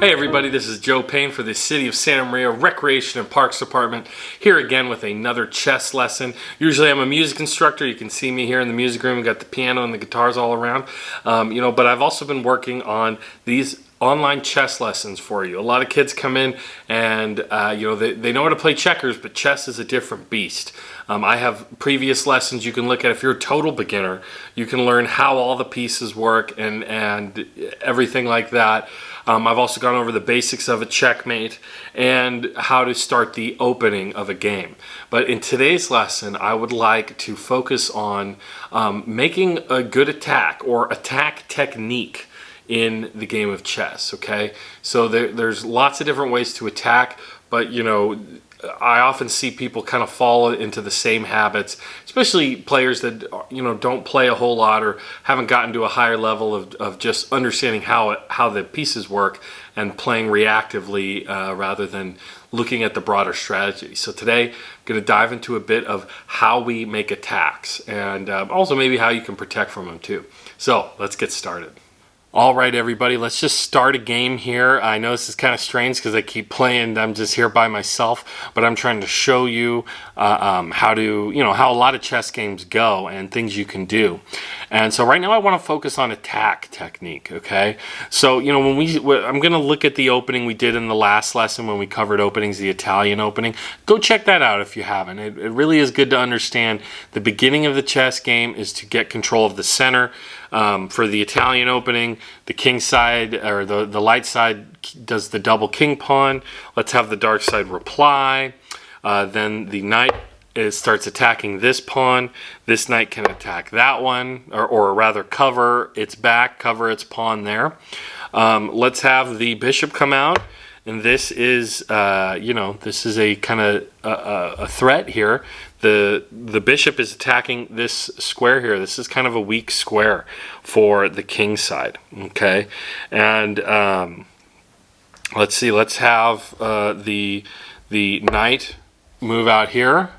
Hey everybody, this is Joe Payne for the City of Santa Maria Recreation and Parks Department, here again with another chess lesson. Usually I'm a music instructor. You can see me here in the music room. We've got the piano and the guitars all around. But I've also been working on these online chess lessons for you. A lot of kids come in and they know how to play checkers, but chess is a different beast. I have previous lessons you can look at. If you're a total beginner, you can learn how all the pieces work and everything like that. I've also gone over the basics of a checkmate and how to start the opening of a game. But in today's lesson, I would like to focus on making a good attack or attack technique in the game of chess, okay? So there's lots of different ways to attack, but I often see people kind of fall into the same habits, especially players that don't play a whole lot or haven't gotten to a higher level of just understanding how the pieces work and playing reactively rather than looking at the broader strategy. So today I'm going to dive into a bit of how we make attacks and also maybe how you can protect from them too. So let's get started. All right, everybody, let's just start a game here. I know this is kind of strange because I keep playing. I'm just here by myself, but I'm trying to show you how a lot of chess games go and things you can do. And so right now I want to focus on attack technique, okay? So, I'm going to look at the opening we did in the last lesson when we covered openings, the Italian opening. Go check that out if you haven't. It really is good to understand the beginning of the chess game is to get control of the center. For the Italian opening, the king side or the light side does the double king pawn. Let's have the dark side reply. Then the knight starts attacking this pawn. This knight can attack that one, or rather cover its back, cover its pawn there. Let's have the bishop come out. And this is, this is a kind of a threat here. The bishop is attacking this square here. This is kind of a weak square for the king side, okay? And let's see. Let's have the knight move out here,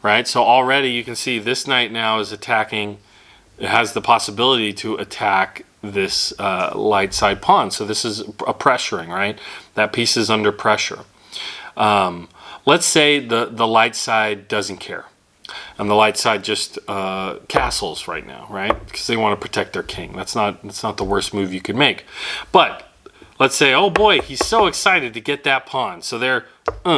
right? So already you can see this knight now is attacking. It has the possibility to attack this light side pawn. So this is a pressuring, right? That piece is under pressure. Let's say the light side doesn't care. And the light side just castles right now, right? Because they want to protect their king. That's not the worst move you could make. But let's say, oh boy, he's so excited to get that pawn. So there,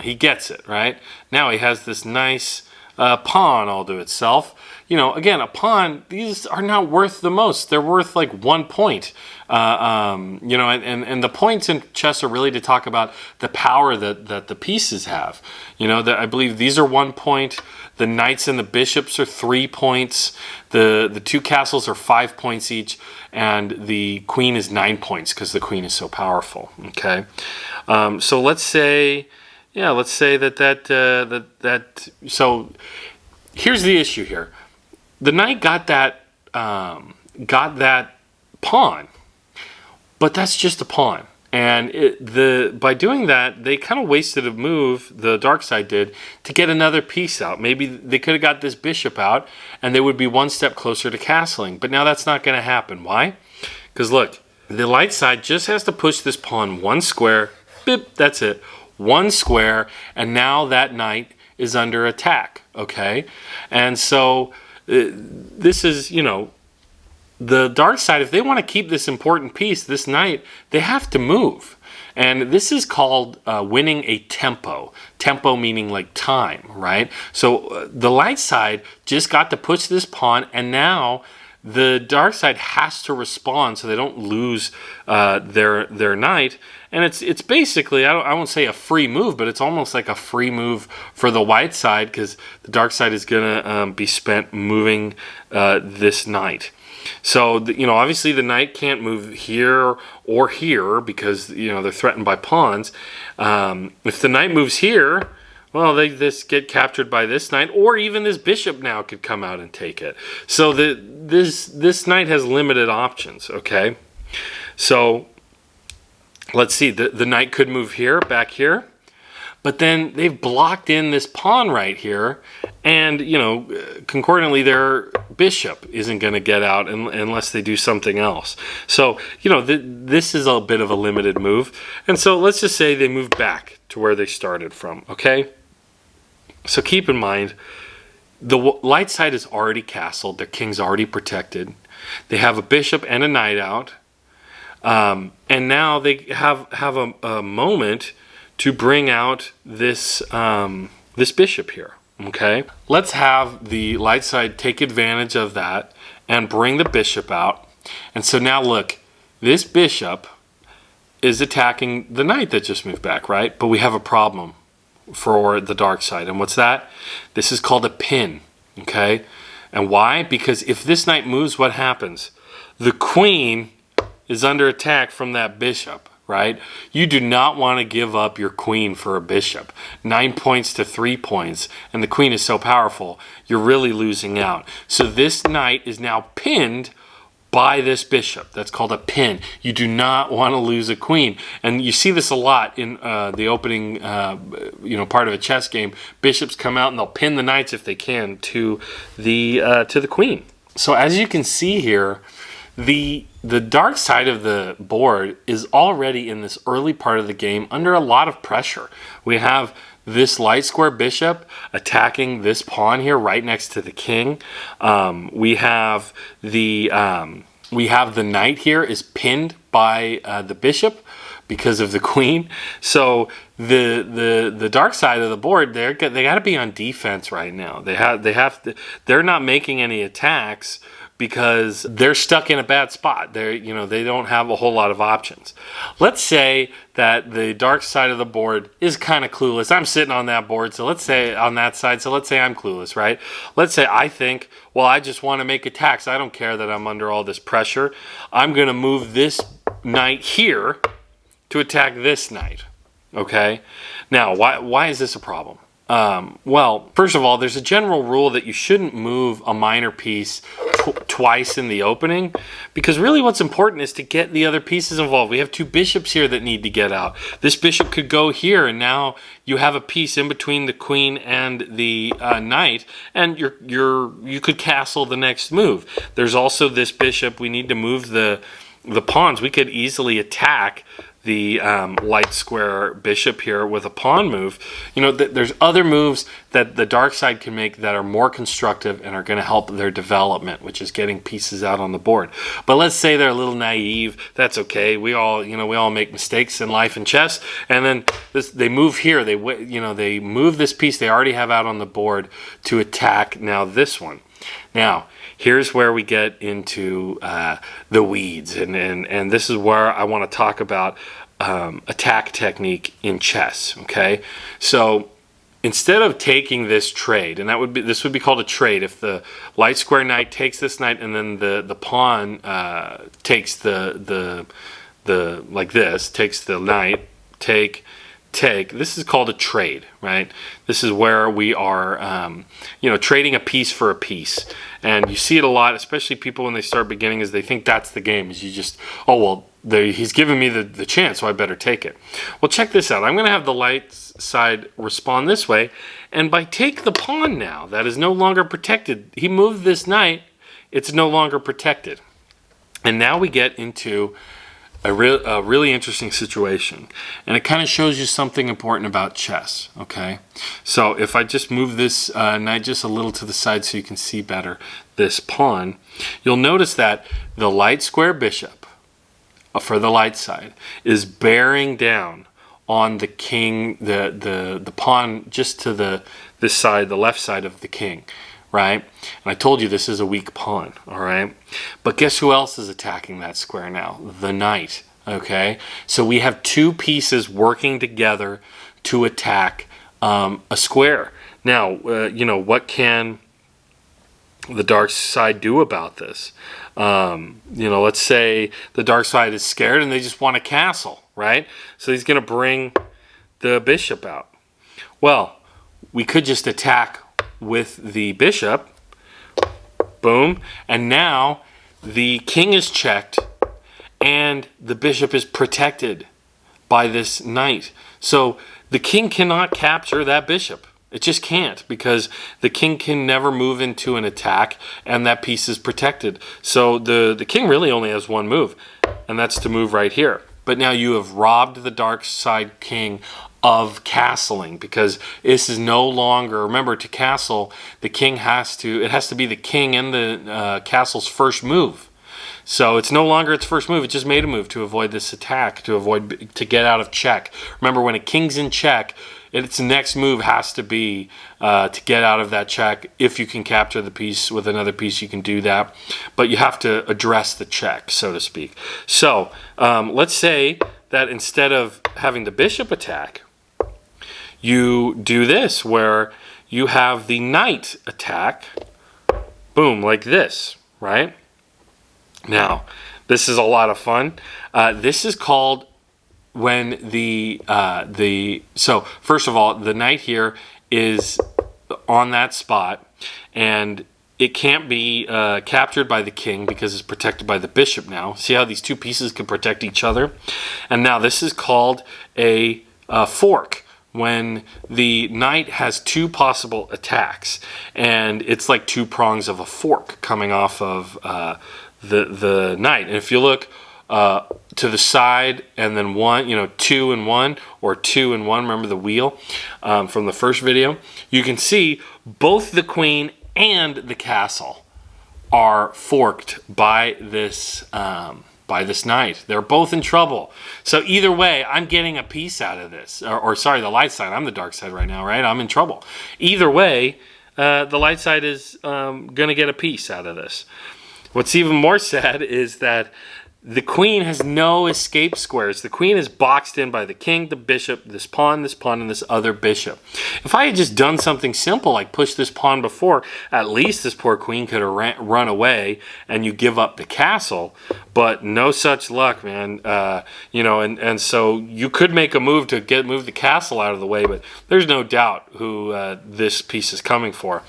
he gets it, right? Now he has this nice pawn all to itself. Again, a pawn, these are not worth the most. They're worth like 1 point. And the points in chess are really to talk about the power that the pieces have. I believe these are 1 point. The knights and the bishops are 3 points. The two castles are 5 points each. And the queen is 9 points because the queen is so powerful. Okay. So let's say, so here's the issue here. The knight got that pawn, but that's just a pawn. And by doing that, they kind of wasted a move, the dark side did, to get another piece out. Maybe they could have got this bishop out, and they would be one step closer to castling. But now that's not going to happen. Why? Because look, the light side just has to push this pawn 1 square. Bip, that's it. 1 square, and now that knight is under attack, okay? And so this is, the dark side, if they want to keep this important piece, this knight, they have to move. And this is called winning a tempo. Tempo meaning like time, right? So the light side just got to push this pawn, and now the dark side has to respond so they don't lose their knight. And it's basically, I won't say a free move, but it's almost like a free move for the white side because the dark side is going to be spent moving this knight. So, obviously the knight can't move here or here because, they're threatened by pawns. If the knight moves here, well, they just get captured by this knight, or even this bishop now could come out and take it. So this knight has limited options, okay? So let's see, the knight could move here, back here, but then they've blocked in this pawn right here, And, concordantly, their bishop isn't going to get out unless they do something else. So, this is a bit of a limited move. And so let's just say they move back to where they started from, okay? So keep in mind, the light side is already castled. Their king's already protected. They have a bishop and a knight out. And now they have a moment to bring out this bishop here. Okay, let's have the light side take advantage of that and bring the bishop out. And so now look, this bishop is attacking the knight that just moved back, right? But we have a problem for the dark side. And what's that? This is called a pin, okay? And why? Because if this knight moves, what happens? The queen is under attack from that bishop, right? You do not want to give up your queen for a bishop. 9 points to 3 points, and the queen is so powerful, you're really losing out. So this knight is now pinned by this bishop. That's called a pin. You do not want to lose a queen. And you see this a lot in the opening part of a chess game. Bishops come out and they'll pin the knights if they can to the queen. So as you can see here, the dark side of the board is already in this early part of the game under a lot of pressure. We have this light square bishop attacking this pawn here right next to the king. We have the knight here is pinned by the bishop because of the queen. So the dark side of the board, they got to be on defense right now. They're not making any attacks because they're stuck in a bad spot. They don't have a whole lot of options. Let's say that the dark side of the board is kind of clueless. I'm sitting on that board, so let's say on that side, so let's say I'm clueless, right? Let's say I think, well, I just want to make attacks. I don't care that I'm under all this pressure. I'm going to move this knight here to attack this knight, okay? Now, why is this a problem? Well, first of all, there's a general rule that you shouldn't move a minor piece twice in the opening, because really what's important is to get the other pieces involved. We have two bishops here that need to get out. This bishop could go here, and now you have a piece in between the queen and the knight, and you could castle the next move. There's also this bishop. We need to move the pawns. We could easily attack the light square bishop here with a pawn move. There's other moves that the dark side can make that are more constructive and are going to help their development, which is getting pieces out on the board. But let's say they're a little naive. That's okay. We all make mistakes in life and chess. And then they move here. They move this piece they already have out on the board to attack now this one. Now, here's where we get into the weeds, and this is where I want to talk about attack technique in chess. Okay, so instead of taking this trade, and this would be called a trade, if the light square knight takes this knight, and then the pawn takes the like this, takes the knight, take. This is called a trade, right? This is where we are, trading a piece for a piece. And you see it a lot, especially people when they start beginning, is they think that's the game. Is you just, he's giving me the chance, so I better take it. Well, check this out. I'm going to have the light side respond this way. And by take the pawn now, that is no longer protected. He moved this knight. It's no longer protected. And now we get into a really interesting situation, and it kind of shows you something important about chess. Okay, so if I just move this knight just a little to the side so you can see better this pawn, you'll notice that the light square bishop for the light side is bearing down on the king, the pawn just to this side, the left side of the king. Right? And I told you this is a weak pawn, all right? But guess who else is attacking that square now? The knight, okay? So we have two pieces working together to attack a square. Now, what can the dark side do about this? Let's say the dark side is scared and they just want a castle, right? So he's going to bring the bishop out. Well, we could just attack with the bishop, boom, and now the king is checked and the bishop is protected by this knight. So the king cannot capture that bishop. It just can't, because the king can never move into an attack, and that piece is protected. So the king really only has one move, and that's to move right here. But now you have robbed the dark side king of castling, because this is no longer, remember, to castle, the king has to be the king and the castle's first move. So it's no longer its first move. It just made a move to avoid this attack, to get out of check. Remember, when a king's in check, its next move has to be to get out of that check. If you can capture the piece with another piece, you can do that. But you have to address the check, so to speak. So let's say that instead of having the bishop attack, you do this, where you have the knight attack, boom, like this, right? Now, this is a lot of fun. This is called when so first of all, the knight here is on that spot, and it can't be captured by the king because it's protected by the bishop now. See how these two pieces can protect each other? And now this is called a fork, when the knight has two possible attacks, and it's like two prongs of a fork coming off of the knight. And if you look to the side, and then one, 2 and 1, or 2 and 1, remember the wheel from the first video, you can see both the queen and the castle are forked by this knight. They're both in trouble. So either way, I'm getting a piece out of this. Or sorry, the light side. I'm the dark side right now, right? I'm in trouble. Either way, the light side is going to get a piece out of this. What's even more sad is that the queen has no escape squares. The queen is boxed in by the king, the bishop, this pawn, and this other bishop. If I had just done something simple like push this pawn before, at least this poor queen could have run away and you give up the castle. But no such luck, man. And so you could make a move to move the castle out of the way, but there's no doubt who this piece is coming for.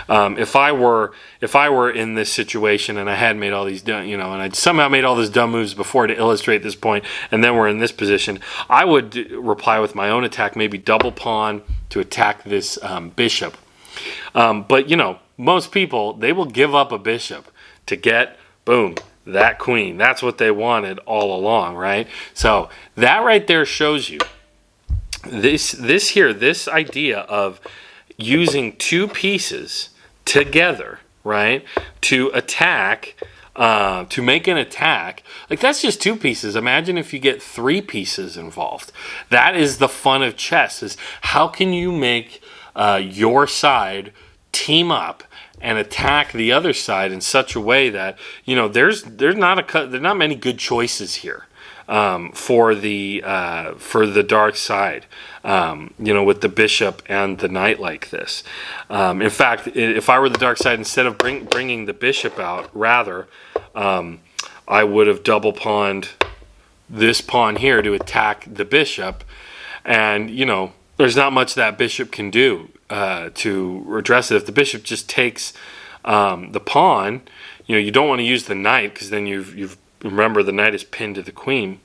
If I were in this situation and I had made all these, and I somehow made all this dumb moves before to illustrate this point, and then we're in this position, I would reply with my own attack, maybe double pawn to attack this bishop. But most people, they will give up a bishop to get, boom, that queen. That's what they wanted all along, right? So that right there shows you this idea of using two pieces together, right, to attack. To make an attack, like that's just two pieces. Imagine if you get three pieces involved. That is the fun of chess, is how can you make your side team up and attack the other side in such a way that, there's not many good choices here for the dark side, with the bishop and the knight like this. In fact, if I were the dark side, instead of bringing the bishop out, rather, I would have double pawned this pawn here to attack the bishop. And, there's not much that bishop can do to address it. If the bishop just takes the pawn, you don't want to use the knight, because then you've remember, the knight is pinned to the queen.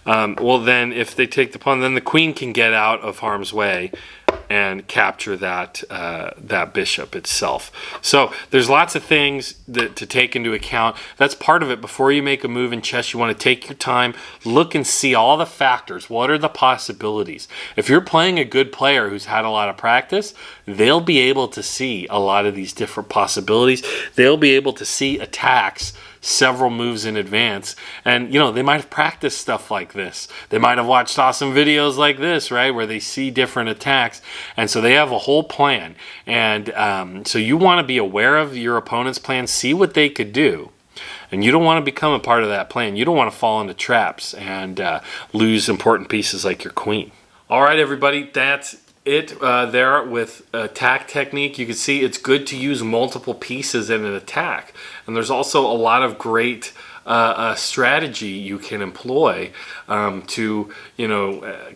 Well, then if they take the pawn, then the queen can get out of harm's way and capture that bishop itself. So there's lots of things to take into account. That's part of it. Before you make a move in chess, you want to take your time, look and see all the factors. What are the possibilities? If you're playing a good player who's had a lot of practice, they'll be able to see a lot of these different possibilities. They'll be able to see attacks several moves in advance, and they might have practiced stuff like this. They might have watched awesome videos like this, right, where they see different attacks, and so they have a whole plan. And so you want to be aware of your opponent's plan, see what they could do, and you don't want to become a part of that plan. You don't want to fall into traps and lose important pieces like your queen. All right, everybody, that's it there with attack technique. You can see it's good to use multiple pieces in an attack, and there's also a lot of great a strategy you can employ to,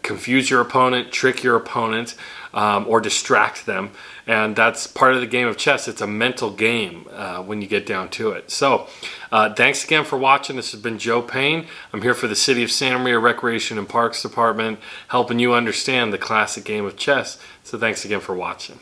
confuse your opponent, trick your opponent, or distract them. And that's part of the game of chess. It's a mental game when you get down to it. So thanks again for watching. This has been Joe Payne. I'm here for the City of Santa Maria Recreation and Parks Department, helping you understand the classic game of chess. So thanks again for watching.